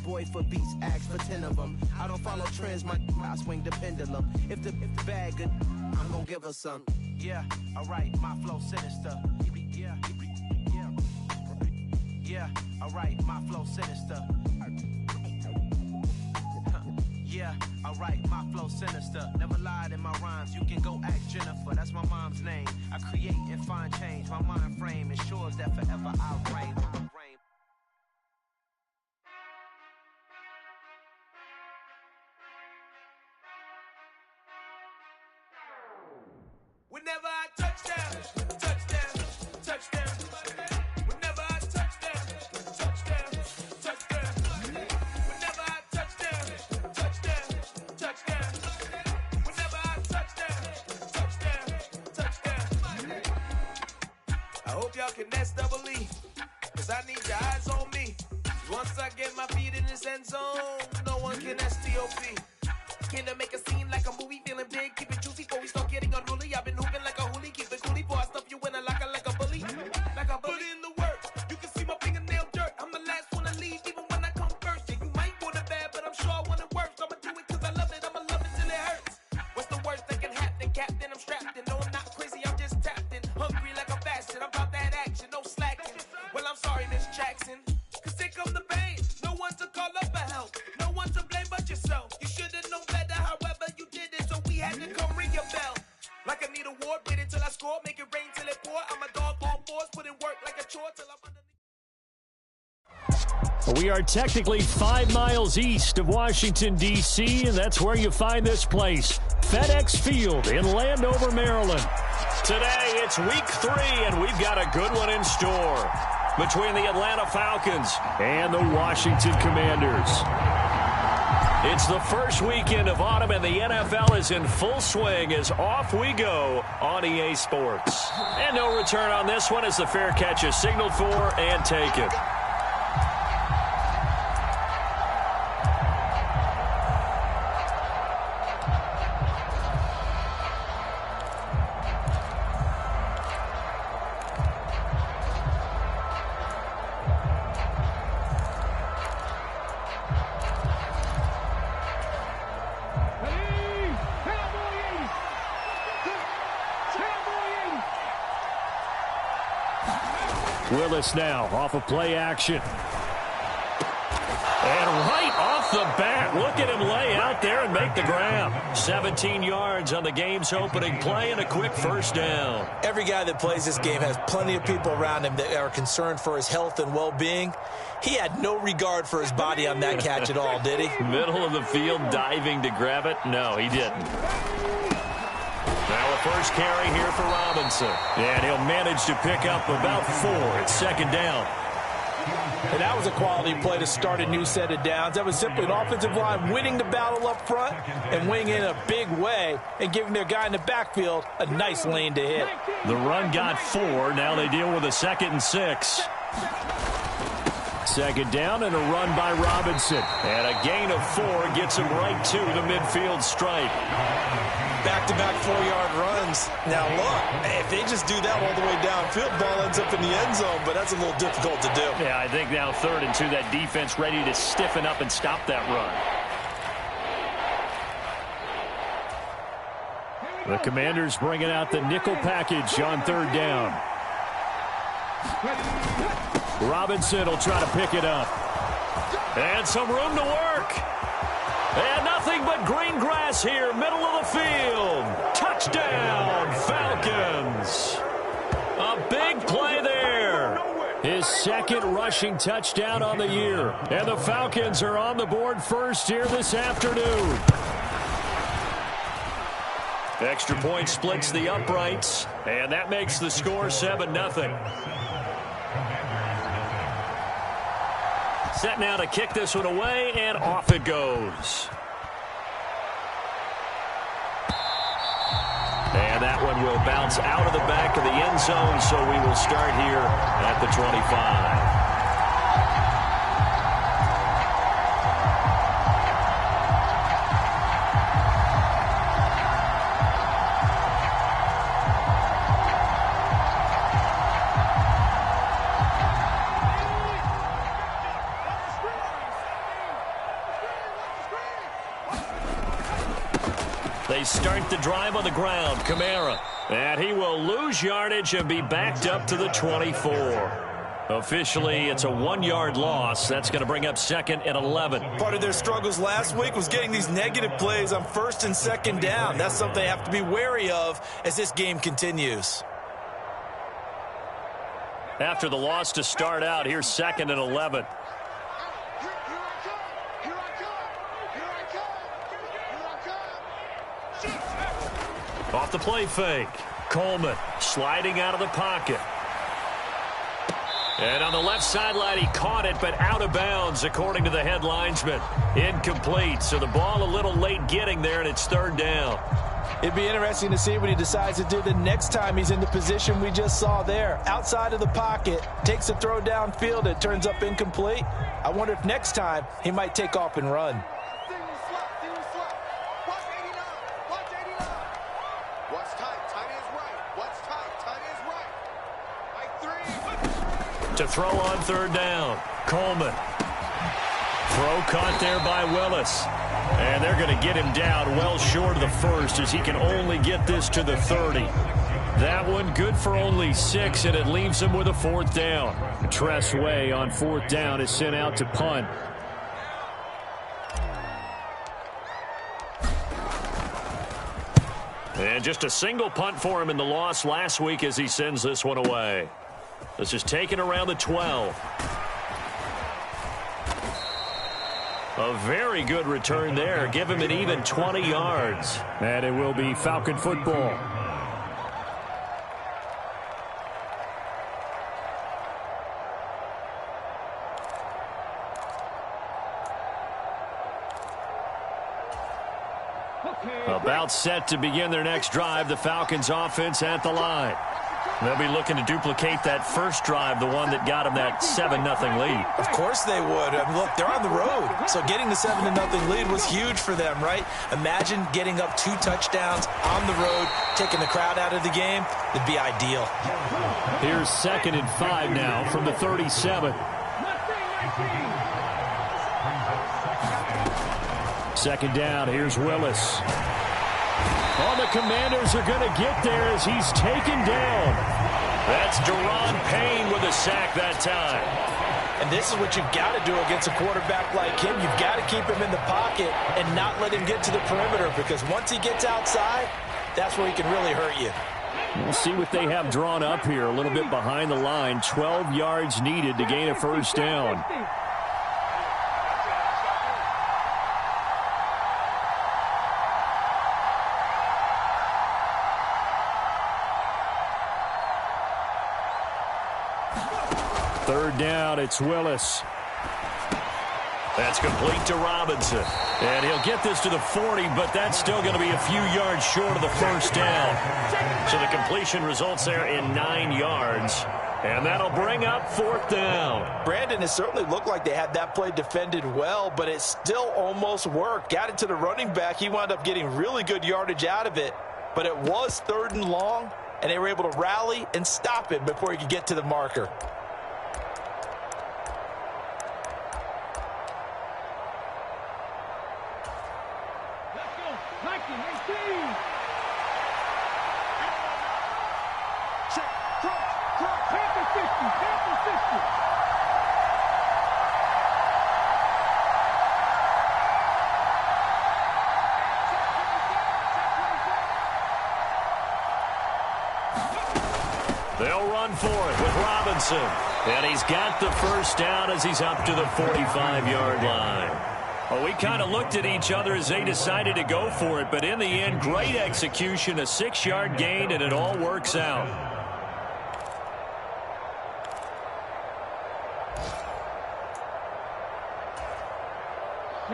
boy for beats, ask for 10 of them. I don't follow trends, I swing the pendulum. If the bag good, I'm gonna give her some. Yeah, alright, my flow sinister. Yeah, alright, my flow sinister. Yeah, alright, my flow sinister. Never lied in my rhymes, you can go ask Jennifer. That's my mom's name. I create and find change. My mind frame ensures that forever I'll reign. Whenever I touchdown, touchdown, touchdown. Whenever I touchdown, touchdown, touchdown. Whenever I touchdown, touchdown, touchdown. Whenever I touchdown, touchdown, touchdown. I hope y'all can S-double-E, cause I need your eyes on me. Once I get my feet in this end zone, no one can S-T-O-P. Can I make a scene like a movie, feeling big, keep it juicy before we start getting unruly. I've been hooping like a hoolie, keep it coolie before I stuff you in a locker like a bully. Like a bully. Put in the work, you can see my fingernail dirt. I'm the last one to leave, even when I come first. Yeah, you might want it bad, but I'm sure I want it worse. I'ma do it cause I love it, I'ma love it till it hurts. What's the worst that can happen, Captain? I'm strapped in, no I'm not crazy, I'm just tapped in. Hungry like a bastard, I'm about that action, no slacking. Well, I'm sorry, Miss Jackson, cause here come the pain. No one to call up for help, no one to blame but yourself. You should've known better, however you did it, so we had to come ring your bell. Like I need a ward, wait until I score, make it rain till it pour. I'm a dog on fours, put in work like a chore till I'm underneath. We are technically 5 miles east of Washington, D.C., and that's where you find this place, FedEx Field in Landover, Maryland. Today, it's week 3, and we've got a good one in store between the Atlanta Falcons and the Washington Commanders. It's the first weekend of autumn, and the NFL is in full swing as off we go on EA Sports. And no return on this one as the fair catch is signaled for and taken. Willis now off of play action. And right off the bat, look at him lay out there and make the grab. 17 yards on the game's opening play and a quick first down. Every guy that plays this game has plenty of people around him that are concerned for his health and well-being. He had no regard for his body on that catch at all, did he? Middle of the field, diving to grab it? No, he didn't. Now a first carry here for Robinson. And he'll manage to pick up about 4 at second down. And that was a quality play to start a new set of downs. That was simply an offensive line winning the battle up front and winning in a big way and giving their guy in the backfield a nice lane to hit. The run got 4. Now they deal with a 2nd and 6. Second down and a run by Robinson. And a gain of 4 gets him right to the midfield stripe. Back-to-back 4-yard runs. Now, look, if they just do that all the way downfield, ball ends up in the end zone, but that's a little difficult to do. Yeah, I think now 3rd and 2, that defense ready to stiffen up and stop that run. The Commanders bringing out the nickel package on 3rd down. Robinson will try to pick it up. And some room to work. And nothing but green grass here, middle of the field. Touchdown, Falcons. A big play there. His 2nd rushing touchdown on the year. And the Falcons are on the board first here this afternoon. Extra point splits the uprights, and that makes the score 7-0. Set now to kick this one away, and off it goes. And that one will bounce out of the back of the end zone, so we will start here at the 25. They start the drive on the ground. Kamara. And he will lose yardage and be backed up to the 24. Officially, it's a 1-yard loss. That's going to bring up 2nd and 11. Part of their struggles last week was getting these negative plays on 1st and 2nd down. That's something they have to be wary of as this game continues. After the loss to start out, here's 2nd and 11. Off the play fake. Coleman sliding out of the pocket. And on the left sideline, he caught it, but out of bounds, according to the head linesman. Incomplete, so the ball a little late getting there, and it's 3rd down. It'd be interesting to see what he decides to do the next time he's in the position we just saw there. Outside of the pocket, takes a throw downfield, it turns up incomplete. I wonder if next time he might take off and run. To throw on 3rd down. Coleman. Throw caught there by Willis. And they're going to get him down well short of the 1st as he can only get this to the 30. That one good for only 6, and it leaves him with a 4th down. Tress Way on 4th down is sent out to punt. And just a single punt for him in the loss last week as he sends this one away. This is taken around the 12. A very good return there. Give him an even 20 yards. And it will be Falcon football. About set to begin their next drive. The Falcons offense at the line. They'll be looking to duplicate that first drive, the one that got them that 7-0 lead. Of course they would. I mean, look, they're on the road. So getting the 7-0 lead was huge for them, right? Imagine getting up 2 touchdowns on the road, taking the crowd out of the game. It'd be ideal. Here's 2nd and 5 now from the 37. 2nd down. Here's Willis. Oh, the Commanders are going to get there as he's taken down. That's Deron Payne with a sack that time. And this is what you've got to do against a quarterback like him. You've got to keep him in the pocket and not let him get to the perimeter, because once he gets outside, that's where he can really hurt you. We'll see what they have drawn up here. A little bit behind the line. 12 yards needed to gain a 1st down. Third down, it's Willis. That's complete to Robinson. And he'll get this to the 40, but that's still going to be a few yards short of the 1st down. So the completion results there in 9 yards. And that'll bring up 4th down. Brandon, it certainly looked like they had that play defended well, but it still almost worked. Got it to the running back. He wound up getting really good yardage out of it. But it was 3rd and long, and they were able to rally and stop it before he could get to the marker. They'll run for it with Robinson. And he's got the 1st down as he's up to the 45-yard line. Well, we kind of looked at each other as they decided to go for it, but in the end, great execution, a 6-yard gain, and it all works out.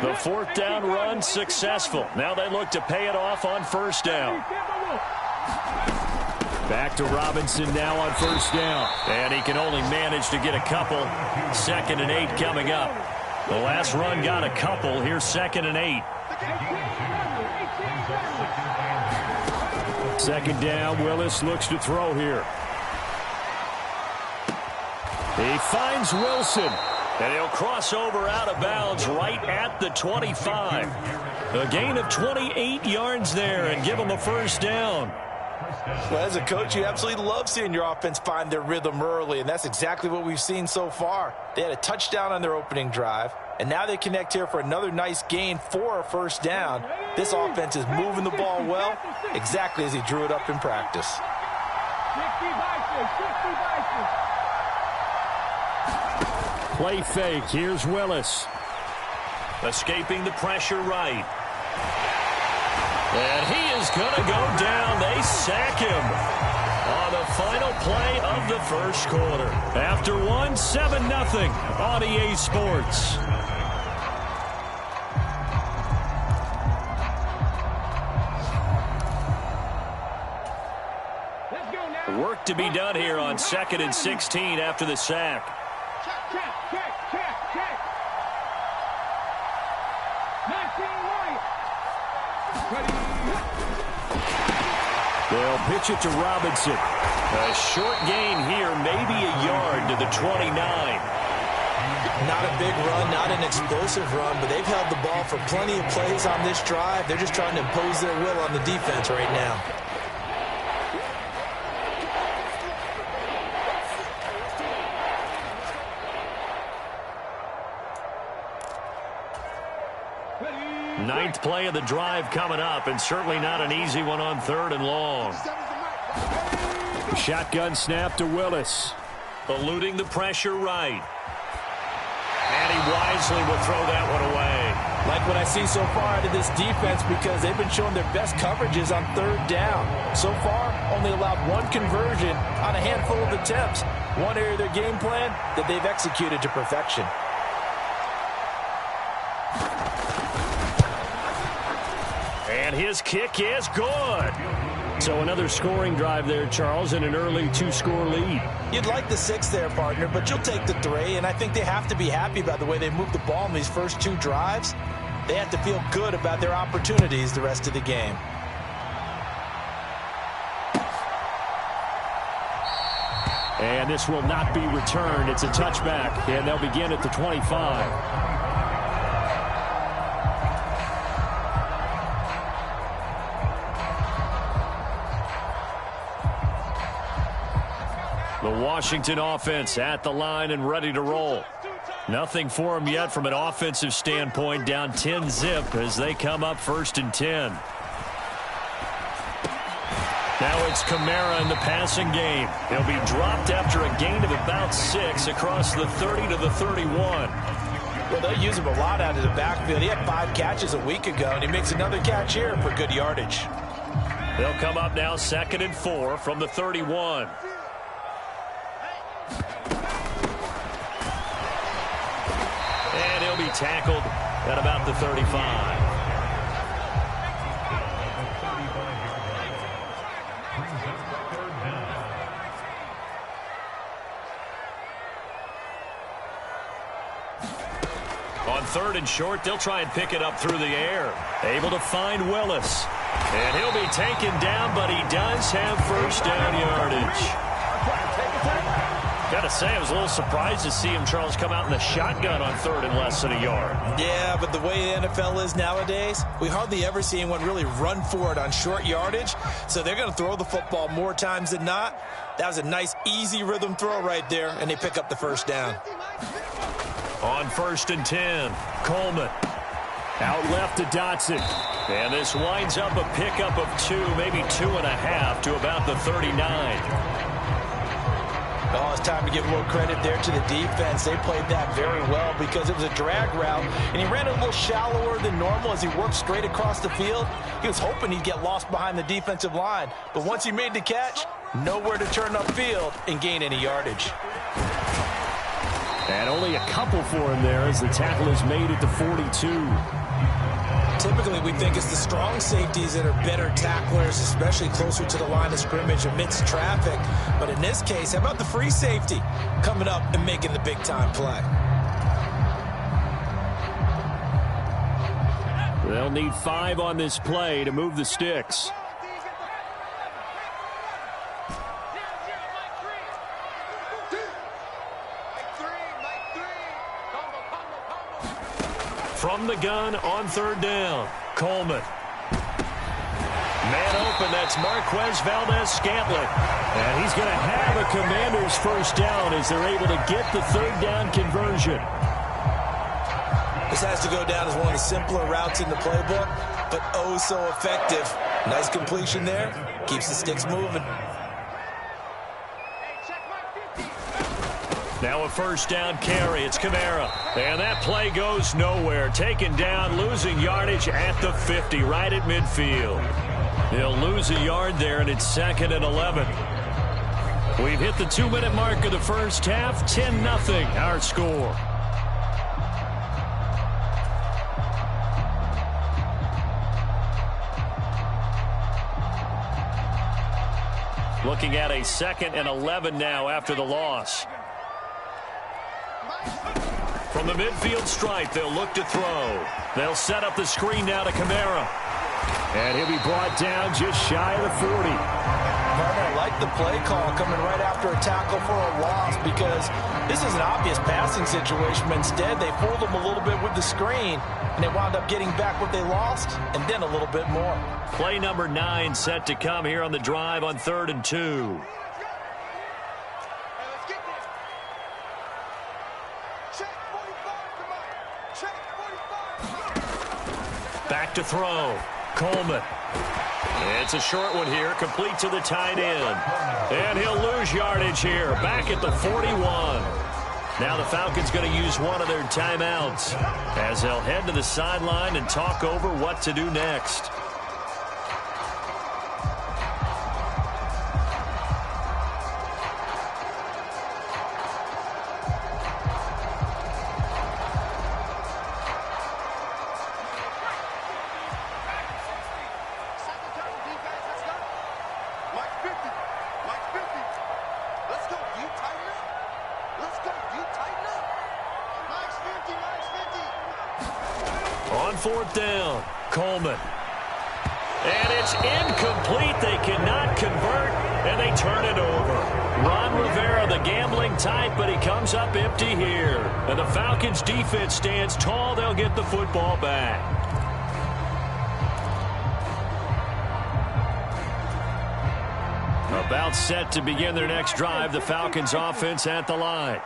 The 4th down run successful. Now they look to pay it off on 1st down. Back to Robinson now on 1st down. And he can only manage to get a couple. 2nd and 8 coming up. The last run got a couple. Here's 2nd and 8. 2nd down. Willis looks to throw here. He finds Wilson. And he'll cross over out of bounds right at the 25. A gain of 28 yards there and give them a first down. Well, as a coach, you absolutely love seeing your offense find their rhythm early, and that's exactly what we've seen so far. They had a touchdown on their opening drive, and now they connect here for another nice gain for a first down. This offense is moving the ball well, exactly as he drew it up in practice. Play fake. Here's Willis. Escaping the pressure right. And he is going to go down. They sack him on the final play of the first quarter. After 7-0 on EA Sports. Work to be done here on 2nd and 16 after the sack. They'll pitch it to Robinson. A short gain here, maybe a yard to the 29. Not a big run, not an explosive run, but they've held the ball for plenty of plays on this drive. They're just trying to impose their will on the defense right now. Ninth play of the drive coming up, and certainly not an easy one on 3rd and long. Shotgun snap to Willis. Eluding the pressure right. And he wisely will throw that one away. Like what I see so far out of this defense, because they've been showing their best coverages on 3rd down. So far, only allowed one conversion on a handful of attempts. One area of their game plan that they've executed to perfection. And his kick is good. So another scoring drive there, Charles, and an early 2-score lead. You'd like the 6 there, partner, but you'll take the 3, and I think they have to be happy about the way they moved the ball in these first 2 drives. They have to feel good about their opportunities the rest of the game. And this will not be returned. It's a touchback, and they'll begin at the 25. The Washington offense at the line and ready to roll. Nothing for them yet from an offensive standpoint, down 10-zip as they come up 1st and 10. Now it's Kamara in the passing game. He'll be dropped after a gain of about 6 across the 30 to the 31. Well, they'll use him a lot out of the backfield. He had 5 catches a week ago, and he makes another catch here for good yardage. They'll come up now 2nd and 4 from the 31. And he'll be tackled at about the 35. On 3rd and short, they'll try and pick it up through the air. Able to find Willis. And he'll be taken down, but he does have first down yardage. Got to say, I was a little surprised to see him, Charles, come out in the shotgun on 3rd and less than a yard. Yeah, but the way the NFL is nowadays, we hardly ever see anyone really run for it on short yardage. So they're going to throw the football more times than not. That was a nice, easy rhythm throw right there, and they pick up the first down. On 1st and 10, Coleman. Out left to Dotson. And this winds up a pickup of 2, maybe 2.5 to about the 39. Oh, it's time to give a little credit there to the defense. They played that very well because it was a drag route, and he ran a little shallower than normal as he worked straight across the field. He was hoping he'd get lost behind the defensive line, but once he made the catch, nowhere to turn upfield and gain any yardage. And only a couple for him there as the tackle is made at the 42. Typically, we think it's the strong safeties that are better tacklers, especially closer to the line of scrimmage amidst traffic. But in this case, how about the free safety coming up and making the big-time play? They'll need 5 on this play to move the sticks. From the gun on third down. Coleman. Man open, that's Marquez Valdez-Scantling. And he's going to have a Commanders first down as they're able to get the third down conversion. This has to go down as one of the simpler routes in the playbook, but oh so effective. Nice completion there. Keeps the sticks moving. Now a first down carry. It's Kamara. And that play goes nowhere. Taken down, losing yardage at the 50, right at midfield. He'll lose a yard there, and it's 2nd and 11. We've hit the 2-minute mark of the first half. 10-0 our score. Looking at a 2nd and 11 now after the loss. From the midfield stripe, they'll look to throw. They'll set up the screen now to Kamara. And he'll be brought down just shy of the 40. I like the play call coming right after a tackle for a loss, because this is an obvious passing situation, but instead they fooled them a little bit with the screen, and they wound up getting back what they lost and then a little bit more. Play number 9 set to come here on the drive on 3rd and 2. Back to throw. Coleman. It's a short one here, complete to the tight end. And he'll lose yardage here, back at the 41. Now the Falcons going to use one of their timeouts as they'll head to the sideline and talk over what to do next. On 4th down, Coleman. And it's incomplete. They cannot convert, and they turn it over. Ron Rivera, the gambling type, but he comes up empty here. And the Falcons' defense stands tall. They'll get the football back. About set to begin their next drive, the Falcons' offense at the line.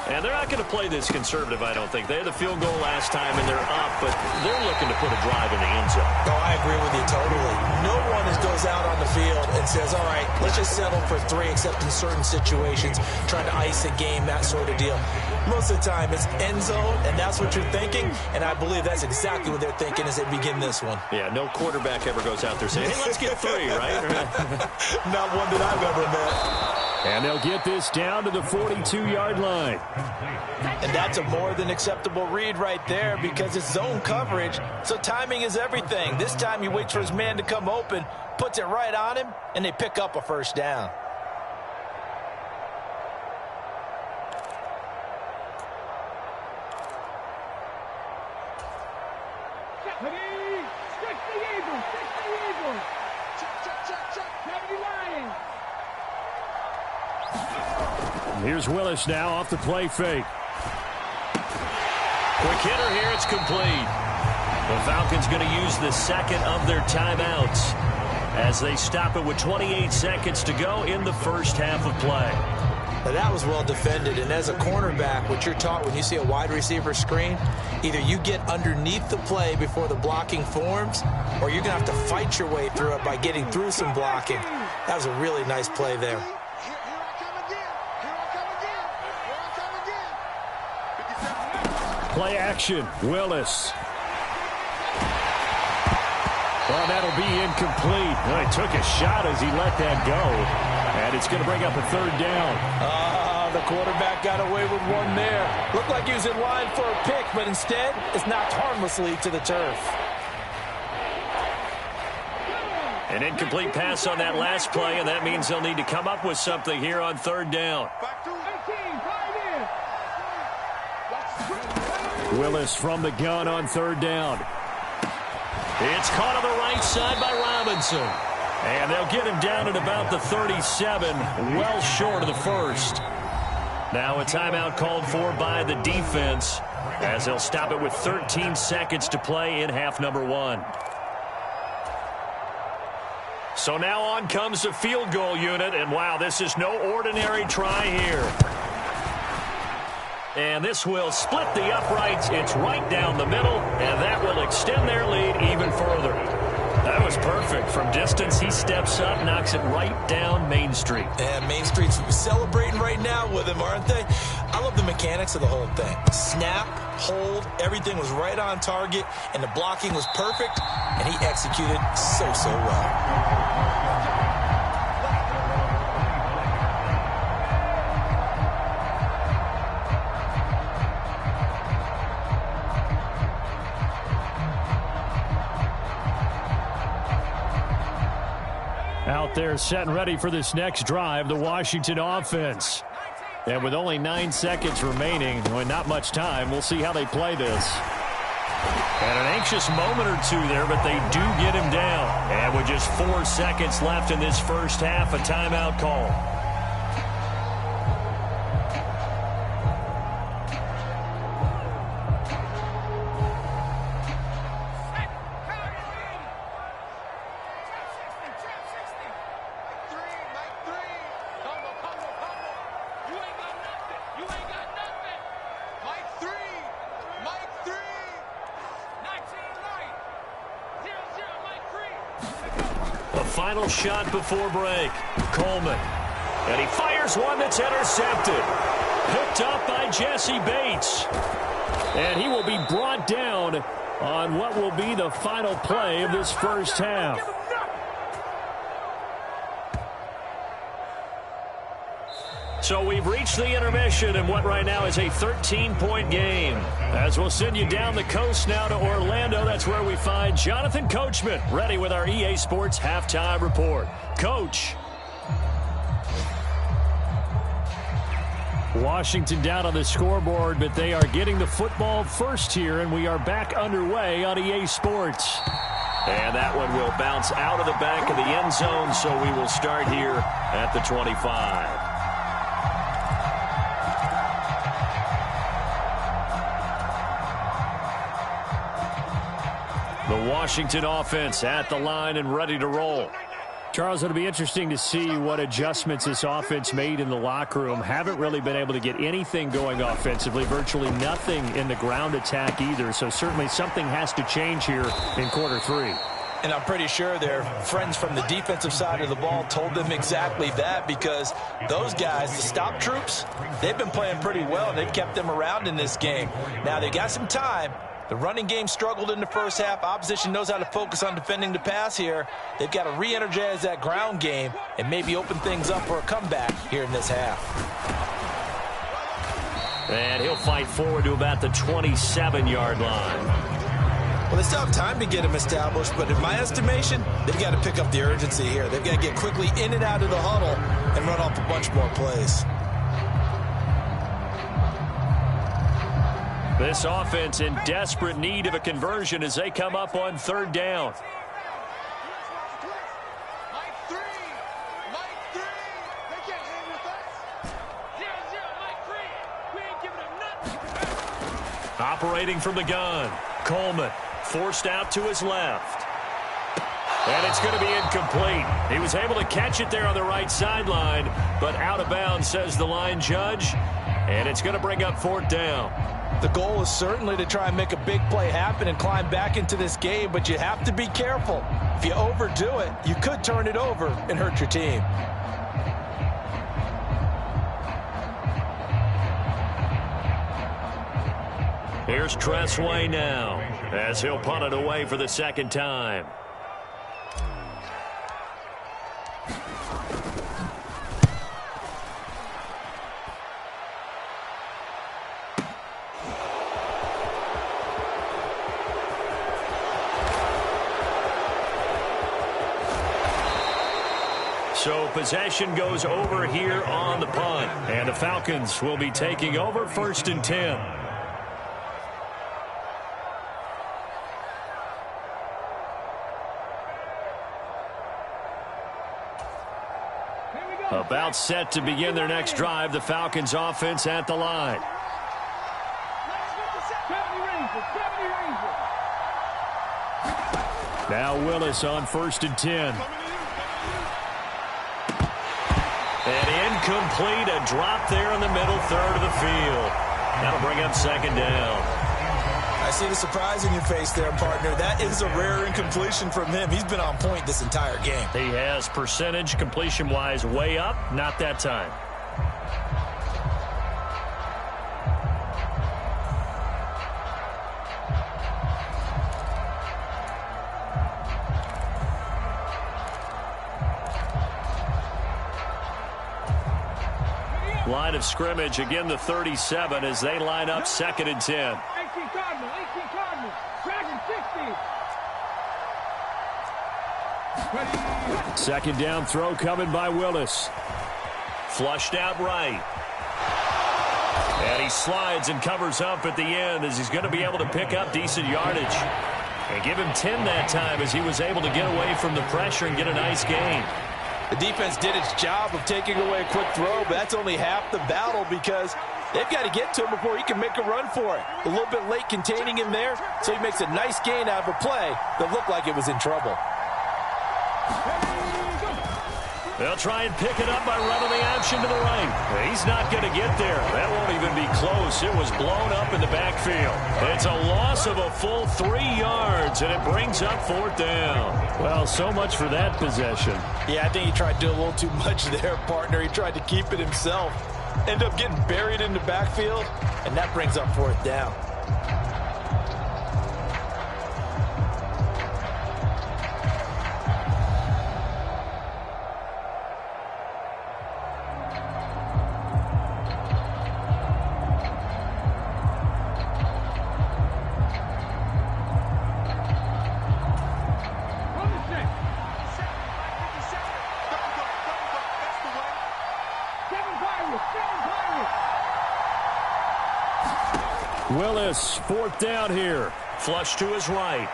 And they're not going to play this conservative, I don't think. They had the field goal last time, and they're up, but they're looking to put a drive in the end zone. Oh, I agree with you totally. No one goes out on the field and says, all right, let's just settle for 3, except in certain situations, trying to ice a game, that sort of deal. Most of the time, it's end zone, and that's what you're thinking, and I believe that's exactly what they're thinking as they begin this one. Yeah, no quarterback ever goes out there saying, hey, let's get 3, right? Not one that I've ever met. And they'll get this down to the 42-yard line. And that's a more than acceptable read right there, because it's zone coverage, so timing is everything. This time he waits for his man to come open, puts it right on him, and they pick up a first down. Here's Willis now off the play fake. Quick hitter here, it's complete. The Falcons going to use the 2nd of their timeouts as they stop it with 28 seconds to go in the first half of play. Now that was well defended, and as a cornerback, what you're taught when you see a wide receiver screen, either you get underneath the play before the blocking forms, or you're going to have to fight your way through it by getting through some blocking. That was a really nice play there. Play action, Willis. Well, that'll be incomplete. Well, he took a shot as he let that go. And it's going to bring up a 3rd down. The quarterback got away with one there. Looked like he was in line for a pick, but instead, it's knocked harmlessly to the turf. An incomplete pass on that last play, and that means they'll need to come up with something here on 3rd down. Willis from the gun on 3rd down. It's caught on the right side by Robinson. And they'll get him down at about the 37, well short of the first. Now a timeout called for by the defense as they'll stop it with 13 seconds to play in half number 1. So now on comes the field goal unit, and wow, this is no ordinary try here. And this will split the uprights. It's right down the middle, and that will extend their lead even further. That was perfect. From distance, he steps up, knocks it right down Main Street. And Main Street's celebrating right now with him, aren't they? I love the mechanics of the whole thing. Snap, hold, everything was right on target, and the blocking was perfect, and he executed so well. Out there set and ready for this next drive, the Washington offense. And with only 9 seconds remaining, well, not much time, we'll see how they play this. And an anxious moment or two there, but they do get him down. And with just 4 seconds left in this first half, a timeout call. Final shot before break. Coleman. And he fires one that's intercepted. Picked up by Jesse Bates. And he will be brought down on what will be the final play of this first half. So we've reached the intermission in what right now is a 13-point game. As we'll send you down the coast now to Orlando, that's where we find Jonathan Coachman ready with our EA Sports Halftime Report. Coach. Washington down on the scoreboard, but they are getting the football first here, and we are back underway on EA Sports. And that one will bounce out of the back of the end zone, so we will start here at the 25. The Washington offense at the line and ready to roll. Charles, it'll be interesting to see what adjustments this offense made in the locker room. Haven't really been able to get anything going offensively, virtually nothing in the ground attack either. So certainly something has to change here in quarter 3. And I'm pretty sure their friends from the defensive side of the ball told them exactly that, because those guys, the stop troops, they've been playing pretty well. They've kept them around in this game. Now they got some time. The running game struggled in the first half. Opposition knows how to focus on defending the pass here. They've got to re-energize that ground game and maybe open things up for a comeback here in this half. And he'll fight forward to about the 27-yard line. Well, they still have time to get him established, but in my estimation, they've got to pick up the urgency here. They've got to get quickly in and out of the huddle and run off a bunch more plays. This offense in desperate need of a conversion as they come up on third down. Operating from the gun, Coleman forced out to his left. And it's going to be incomplete. He was able to catch it there on the right sideline, but out of bounds, says the line judge. And it's going to bring up fourth down. The goal is certainly to try and make a big play happen and climb back into this game, but you have to be careful. If you overdo it, you could turn it over and hurt your team. Here's Tressway now as he'll punt it away for the second time. So possession goes over here on the punt. And the Falcons will be taking over 1st and 10. Here we go. About set to begin their next drive, the Falcons offense at the line. Now Willis on 1st and 10. And incomplete, a drop there in the middle third of the field. That'll bring up 2nd down. I see the surprise in your face there, partner. That is a rare incompletion from him. He's been on point this entire game. He has percentage completion-wise way up, not that time. Line of scrimmage, again the 37 as they line up 2nd and 10. 18 Cardinals, Dragon 60. 2nd down throw coming by Willis. Flushed out right. And he slides and covers up at the end as he's going to be able to pick up decent yardage. And give him 10 that time as he was able to get away from the pressure and get a nice gain. The defense did its job of taking away a quick throw, but that's only half the battle because they've got to get to him before he can make a run for it. A little bit late containing him there, so he makes a nice gain out of a play that looked like it was in trouble. They'll try and pick it up by running the option to the right. He's not going to get there. That won't even be close. It was blown up in the backfield. It's a loss of a full 3 yards, and it brings up 4th down. Well, so much for that possession. Yeah, I think he tried to do a little too much there, partner. He tried to keep it himself. Ended up getting buried in the backfield, and that brings up 4th down. Willis, 4th down here. Flush to his right.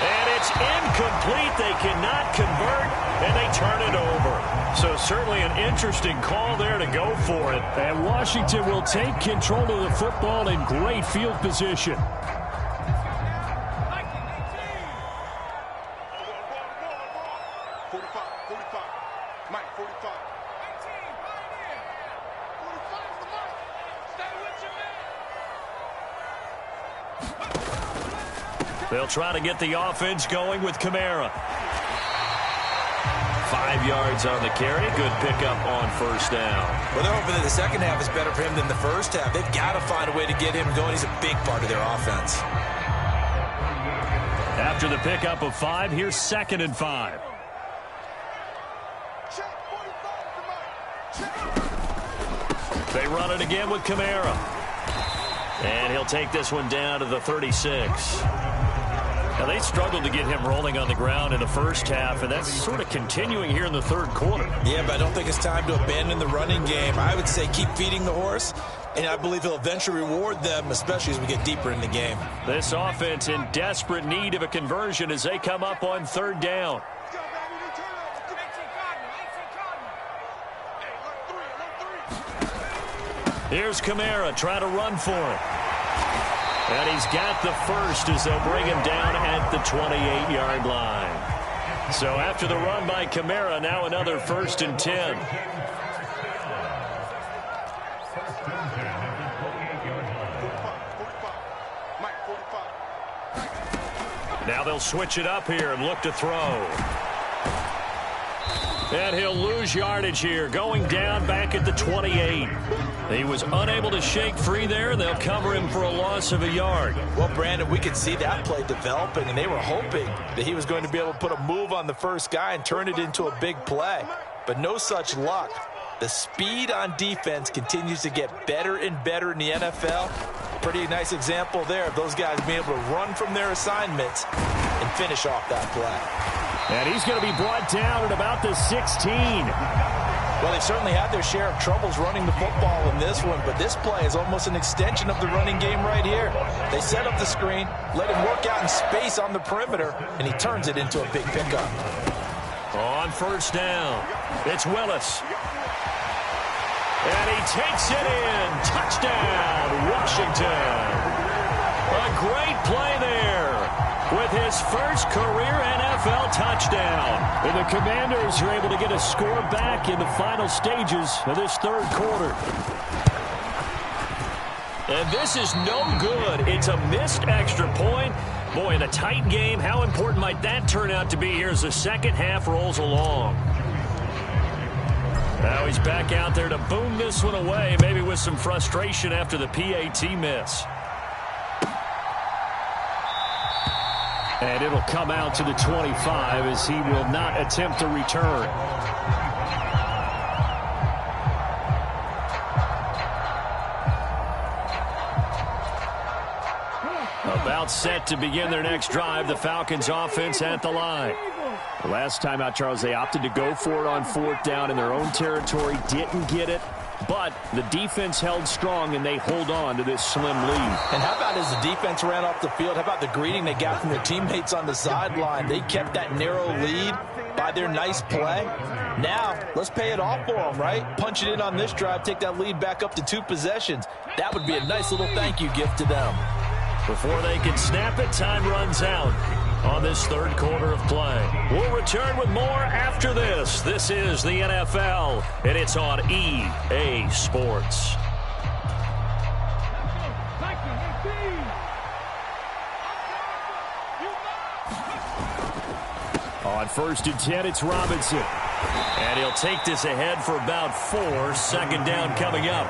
And it's incomplete. They cannot convert, and they turn it over. So certainly an interesting call there to go for it. And Washington will take control of the football in great field position. They'll try to get the offense going with Kamara. 5 yards on the carry. Good pickup on 1st down. Well, they're hoping that the second half is better for him than the first half. They've got to find a way to get him going. He's a big part of their offense. After the pickup of 5, here's 2nd and 5. They run it again with Kamara. And he'll take this one down to the 36. Now, they struggled to get him rolling on the ground in the first half, and that's sort of continuing here in the 3rd quarter. Yeah, but I don't think it's time to abandon the running game. I would say keep feeding the horse, and I believe he'll eventually reward them, especially as we get deeper in the game. This offense in desperate need of a conversion as they come up on 3rd down. Here's Kamara trying to run for it. And he's got the first as they'll bring him down at the 28-yard line. So after the run by Kamara, now another 1st and 10. Now they'll switch it up here and look to throw. And he'll lose yardage here, going down back at the 28. He was unable to shake free there, and they'll cover him for a loss of a yard. Well, Brandon, we could see that play developing, and they were hoping that he was going to be able to put a move on the first guy and turn it into a big play. But no such luck. The speed on defense continues to get better and better in the NFL. Pretty nice example there of those guys being able to run from their assignments and finish off that play. And he's going to be brought down at about the 16. Well, they certainly had their share of troubles running the football in this one, but this play is almost an extension of the running game right here. They set up the screen, let him work out in space on the perimeter, and he turns it into a big pickup. On first down, it's Willis. And he takes it in. Touchdown, Washington. A great play there with his first career NFL touchdown. And the Commanders are able to get a score back in the final stages of this third quarter. And this is no good. It's a missed extra point. Boy, in a tight game, how important might that turn out to be here as the second half rolls along? Now he's back out there to boom this one away, maybe with some frustration after the PAT miss. And it'll come out to the 25 as he will not attempt to return. About set to begin their next drive, the Falcons offense at the line. The last time out, Charles, they opted to go for it on fourth down in their own territory, didn't get it, but the defense held strong and they hold on to this slim lead. And how about as the defense ran off the field, how about the greeting they got from their teammates on the sideline? They kept that narrow lead by their nice play. Now, let's pay it off for them, right? Punch it in on this drive, take that lead back up to 2 possessions. That would be a nice little thank you gift to them. Before they can snap it, time runs out on this third quarter of play. We'll return with more after this. This is the NFL, and it's on EA Sports. On 1st and 10, it's Robinson. And he'll take this ahead for about 4. Second down coming up.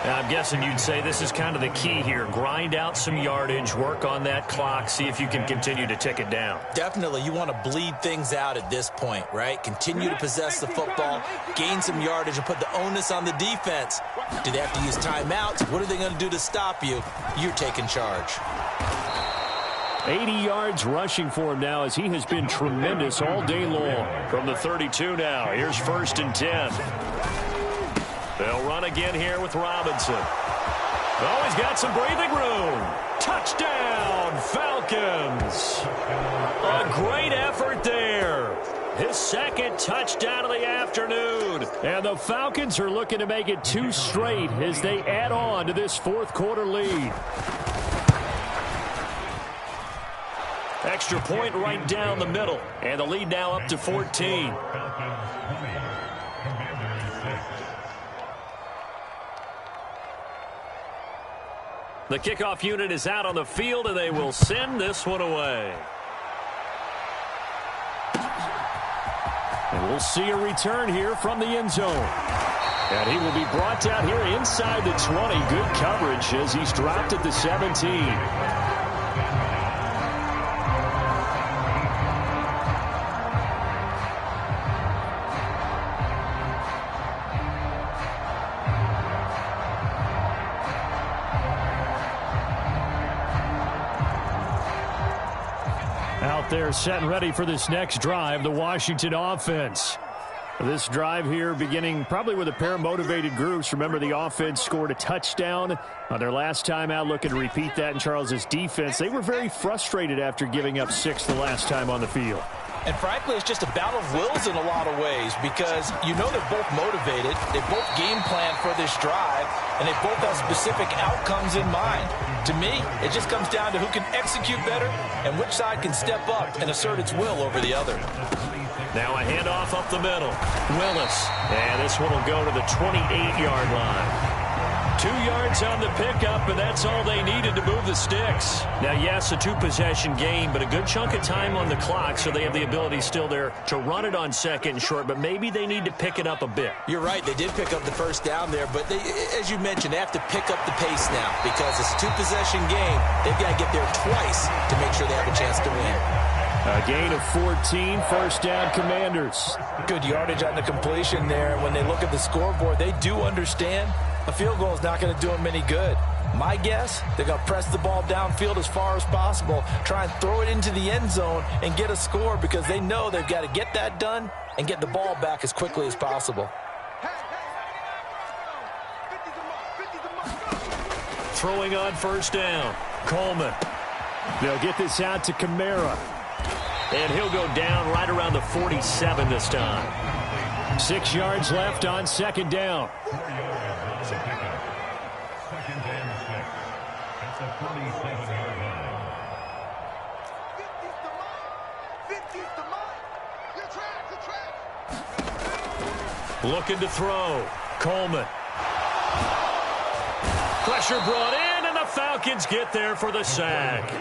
Now, I'm guessing you'd say this is kind of the key here. Grind out some yardage, work on that clock, see if you can continue to tick it down. Definitely. You want to bleed things out at this point, right? Continue to possess the football, gain some yardage, and put the onus on the defense. Do they have to use timeouts? What are they going to do to stop you? You're taking charge. 80 yards rushing for him now as he has been tremendous all day long. From the 32 now, here's 1st and 10. They'll run again here with Robinson. Oh, he's got some breathing room. Touchdown, Falcons. A great effort there. His second touchdown of the afternoon. And the Falcons are looking to make it 2 straight as they add on to this fourth quarter lead. Extra point right down the middle. And the lead now up to 14. The kickoff unit is out on the field, and they will send this one away. And we'll see a return here from the end zone. And he will be brought down here inside the 20. Good coverage as he's dropped at the 17. Out there set and ready for this next drive, the Washington offense. This drive here beginning probably with a pair of motivated groups. Remember, the offense scored a touchdown on their last time out, looking to repeat that in Charles's defense. They were very frustrated after giving up 6 the last time on the field. And frankly, it's just a battle of wills in a lot of ways because you know they're both motivated. They both game plan for this drive, and they both have specific outcomes in mind. To me, it just comes down to who can execute better and which side can step up and assert its will over the other. Now a handoff up the middle. Willis. And this one will go to the 28-yard line. 2 yards on the pickup, and that's all they needed to move the sticks. Now, yes, a 2-possession game, but a good chunk of time on the clock, so they have the ability still there to run it on second and short, but maybe they need to pick it up a bit. You're right. They did pick up the first down there, but they, as you mentioned, they have to pick up the pace now because it's a 2-possession game. They've got to get there twice to make sure they have a chance to win. A gain of 14, first down Commanders. Good yardage on the completion there. When they look at the scoreboard, they do understand a field goal is not going to do them any good. My guess, they're going to press the ball downfield as far as possible, try and throw it into the end zone and get a score because they know they've got to get that done and get the ball back as quickly as possible. Throwing on first down, Coleman. They'll get this out to Kamara. And he'll go down right around the 47 this time. 6 yards left on second down. 4 yards. Second and 6. That's a 47-yard line. 50's the mark. 50's the mark. You're trapped. Looking to throw. Coleman. Pressure brought in, and the Falcons get there for the sack.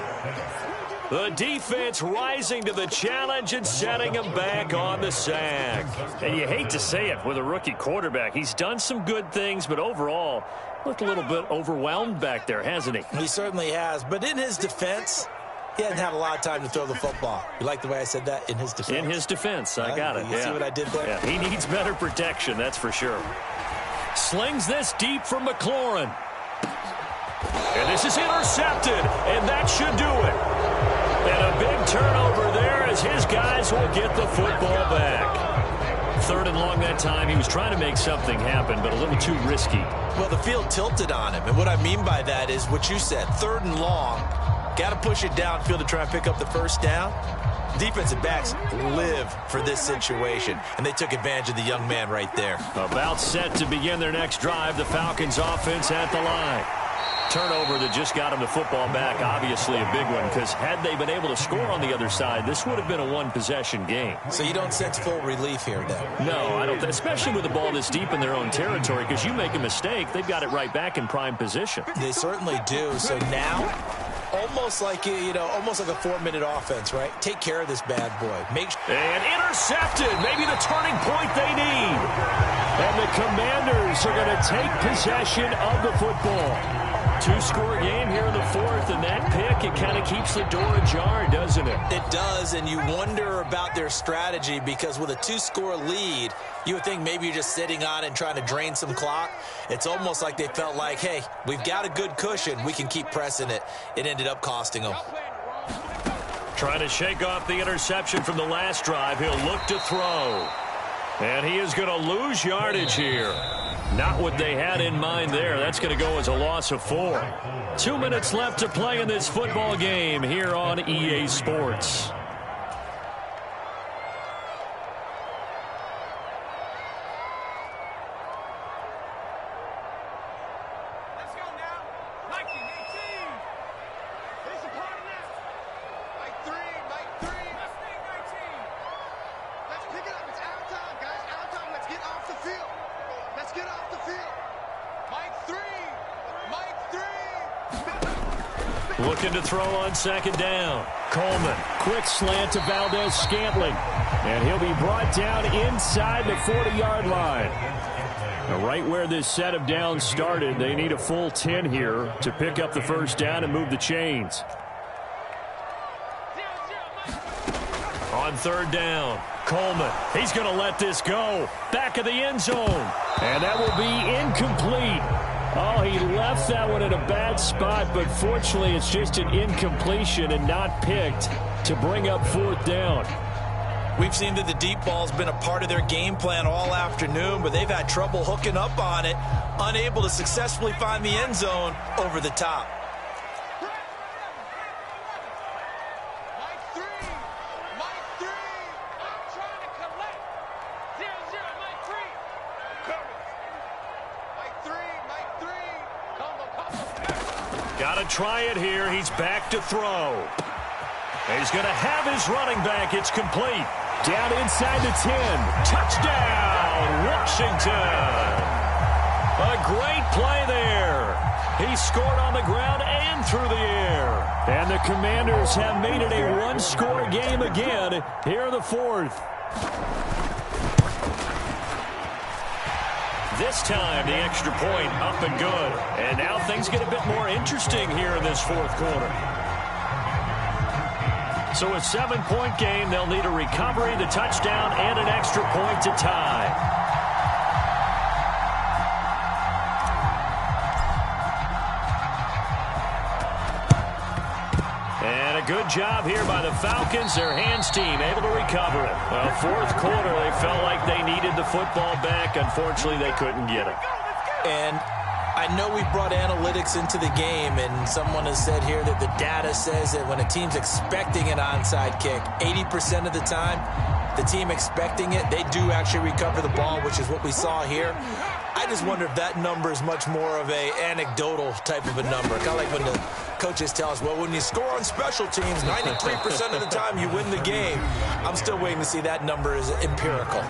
The defense rising to the challenge and setting him back on the sack. And you hate to say it with a rookie quarterback. He's done some good things, but overall, looked a little bit overwhelmed back there, hasn't he? He certainly has. But in his defense, he hasn't had a lot of time to throw the football. You like the way I said that? In his defense? In his defense. I got it. You see what I did there? Yeah, he needs better protection, that's for sure. Slings this deep from McLaurin. And this is intercepted, and that should do it. And a big turnover there as his guys will get the football back. 3rd and long that time. He was trying to make something happen, but a little too risky. Well, the field tilted on him, and what I mean by that is what you said. 3rd and long, got to push it downfield to try and pick up the first down. Defensive backs live for this situation, and they took advantage of the young man right there. About set to begin their next drive. The Falcons offense at the line. Turnover that just got him the football back, obviously a big one, because had they been able to score on the other side, this would have been a one-possession game. So you don't sense full relief here, then? No, I don't, especially with the ball this deep in their own territory, because you make a mistake, they've got it right back in prime position. They certainly do. So now, almost like almost like a 4-minute offense, right? Take care of this bad boy. And intercepted, maybe the turning point they need. And the Commanders are going to take possession of the football. 2-score game here in the 4th, and that pick, it kind of keeps the door ajar, doesn't it? It does, and you wonder about their strategy, because with a 2-score lead, you would think maybe you're just sitting on it and trying to drain some clock. It's almost like they felt like, hey, we've got a good cushion. We can keep pressing it. It ended up costing them. Trying to shake off the interception from the last drive. He'll look to throw. And he is going to lose yardage here. Not what they had in mind there. That's going to go as a loss of 4. 2 minutes left to play in this football game here on EA Sports. Let's go now. 19, 18. There's a part of that. Mike 3, Mike 3. Let's make 19. Let's pick it up. It's our time, guys. Our time. Let's get off the field. Let's get off the field. Mike 3. Mike 3. Looking to throw on second down. Coleman, quick slant to Valdez-Scantling. And he'll be brought down inside the 40-yard line. Now, right where this set of downs started, they need a full 10 here to pick up the first down and move the chains. On 3rd down, Coleman. He's going to let this go. Back of the end zone. And that will be incomplete. Oh, he left that one in a bad spot, but fortunately it's just an incompletion and not picked to bring up 4th down. We've seen that the deep ball's been a part of their game plan all afternoon, but they've had trouble hooking up on it, unable to successfully find the end zone over the top. Mike 3. Mike 3. I'm trying to collect. 0-0. Mike 3. Coverage. Mike 3. Mike 3. Combo. Got to try it here. He's back to throw. And he's going to have his running back. It's complete. Down inside the 10. Touchdown, Washington. A great play there. He scored on the ground and through the air. And the Commanders have made it a one-score game again here in the 4th. This time, the extra point up and good. And now things get a bit more interesting here in this 4th quarter. So a 7-point game, they'll need a recovery, the touchdown, and an extra point to tie. And a good job here by the Falcons, their hands team, able to recover it. Well, 4th quarter, they felt like they needed the football back. Unfortunately, they couldn't get it. And I know we brought analytics into the game, and someone has said here that the data says that when a team's expecting an onside kick, 80% of the time, the team expecting it, they do actually recover the ball, which is what we saw here. I just wonder if that number is much more of a anecdotal type of a number. Kind of like when the coaches tell us, well, when you score on special teams, 93% of the time you win the game. I'm still waiting to see that number is empirical.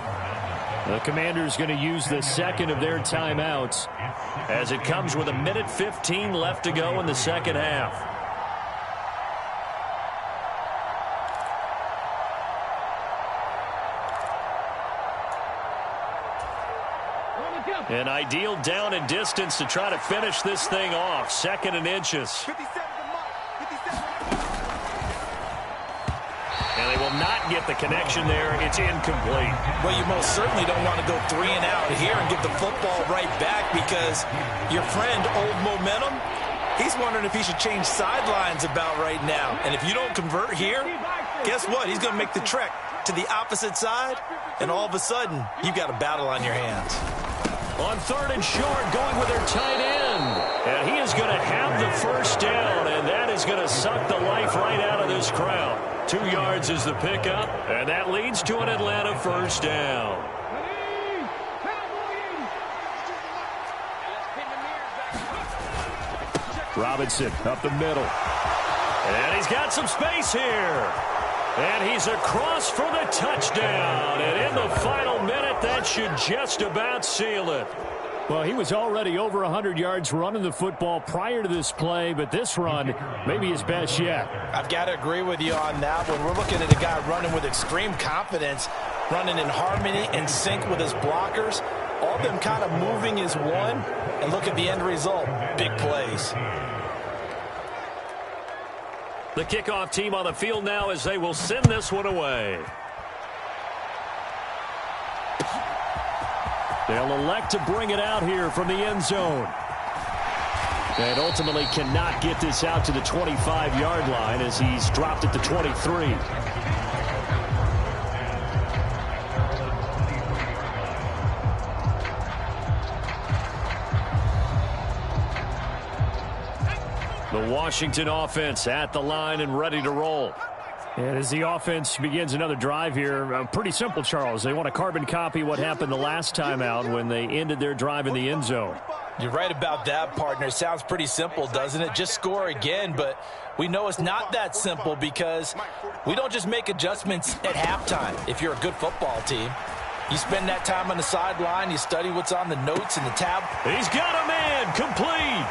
The Commanders going to use the second of their timeouts as it comes with 1:15 left to go in the second half. An ideal down and distance to try to finish this thing off. 2nd and inches. And they will not get the connection there. It's incomplete. Well, you most certainly don't want to go 3 and out here and give the football right back, because your friend, Old Momentum, he's wondering if he should change sidelines about right now. And if you don't convert here, guess what? He's going to make the trek to the opposite side, and all of a sudden, you've got a battle on your hands. On 3rd and short, going with their tight end. And he is going to have the first down, and that is going to suck the life right out of this crowd. 2 yards is the pickup, and that leads to an Atlanta first down. Robinson up the middle. And he's got some space here. And he's across for the touchdown. And in the final minute, that should just about seal it. Well, he was already over 100 yards running the football prior to this play, but this run may be his best yet. I've got to agree with you on that one. We're looking at a guy running with extreme confidence, running in harmony and sync with his blockers. All of them kind of moving as one. And look at the end result. Big plays. The kickoff team on the field now as they will send this one away. They'll elect to bring it out here from the end zone. And ultimately cannot get this out to the 25-yard line as he's dropped at the 23. The Washington offense at the line and ready to roll. And as the offense begins another drive here, pretty simple, Charles. They want to carbon copy what happened the last time out when they ended their drive in the end zone. You're right about that, partner. It sounds pretty simple, doesn't it? Just score again, but we know it's not that simple because we don't just make adjustments at halftime. If you're a good football team, you spend that time on the sideline, you study what's on the notes and the tab. He's got a man, complete.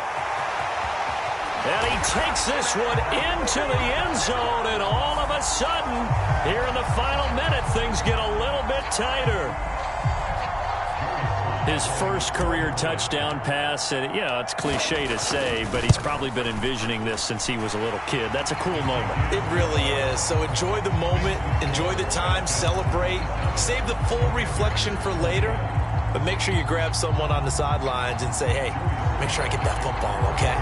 And he takes this one into the end zone, and all of a sudden, here in the final minute, things get a little bit tighter. His first career touchdown pass, and it's cliche to say, but he's probably been envisioning this since he was a little kid. That's a cool moment. It really is. So enjoy the moment, enjoy the time, celebrate, save the full reflection for later, but make sure you grab someone on the sidelines and say, hey, make sure I get that football, okay?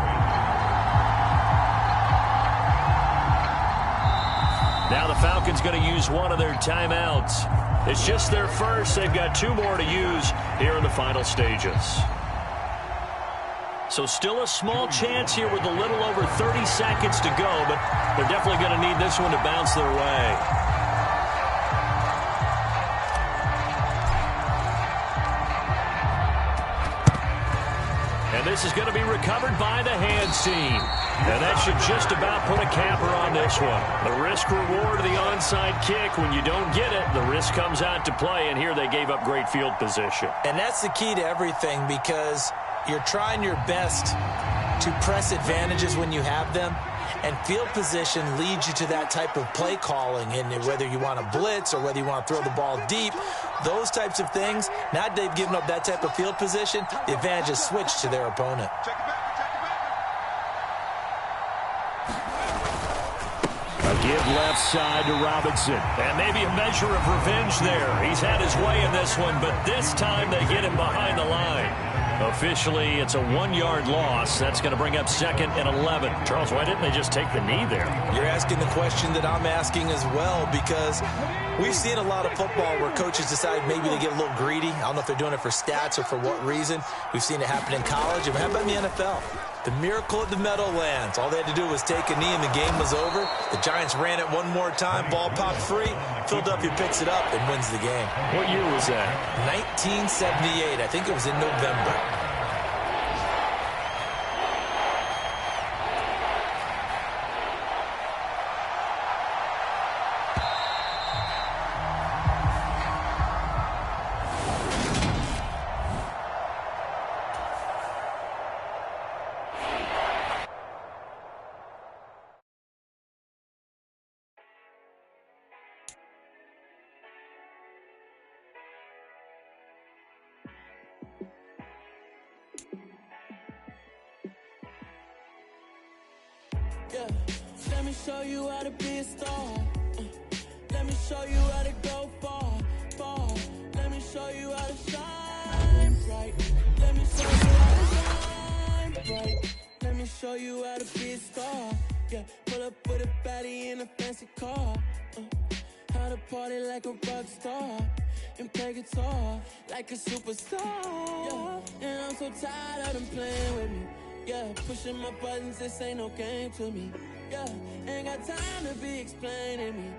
Now the Falcons going to use one of their timeouts. It's just their first. They've got 2 more to use here in the final stages. So still a small chance here with a little over 30 seconds to go, but they're definitely going to need this one to bounce their way. And this is going to be recovered by the hands team. And that should just about put a capper on this one. The risk-reward of the onside kick, when you don't get it, the risk comes out to play, and here they gave up great field position. And that's the key to everything, because you're trying your best to press advantages when you have them, and field position leads you to that type of play calling, and whether you want to blitz or whether you want to throw the ball deep, those types of things, now that they've given up that type of field position, the advantage is switched to their opponent. Give left side to Robinson. And maybe a measure of revenge there. He's had his way in this one, but this time they get him behind the line. Officially, it's a 1-yard loss. That's going to bring up 2nd and 11. Charles, why didn't they just take the knee there? You're asking the question that I'm asking as well, because we've seen a lot of football where coaches decide maybe they get a little greedy. I don't know if they're doing it for stats or for what reason. We've seen it happen in college. And how about in the NFL? The miracle at the Meadowlands. All they had to do was take a knee and the game was over. The Giants ran it one more time. Ball popped free. Philadelphia picks it up and wins the game. What year was that? 1978. I think it was in November. Yeah, let me show you how to be a star. Let me show you how to go far, far. Let me show you how to shine bright. Let me show you how to shine bright. Let me show you how to be a star. Yeah, pull up with a baddie in a fancy car. How to party like a rock star and play guitar like a superstar. Yeah, and I'm so tired of them playing with me. Yeah, pushing my buttons, this ain't no game to me. Yeah, ain't got time to be explaining me.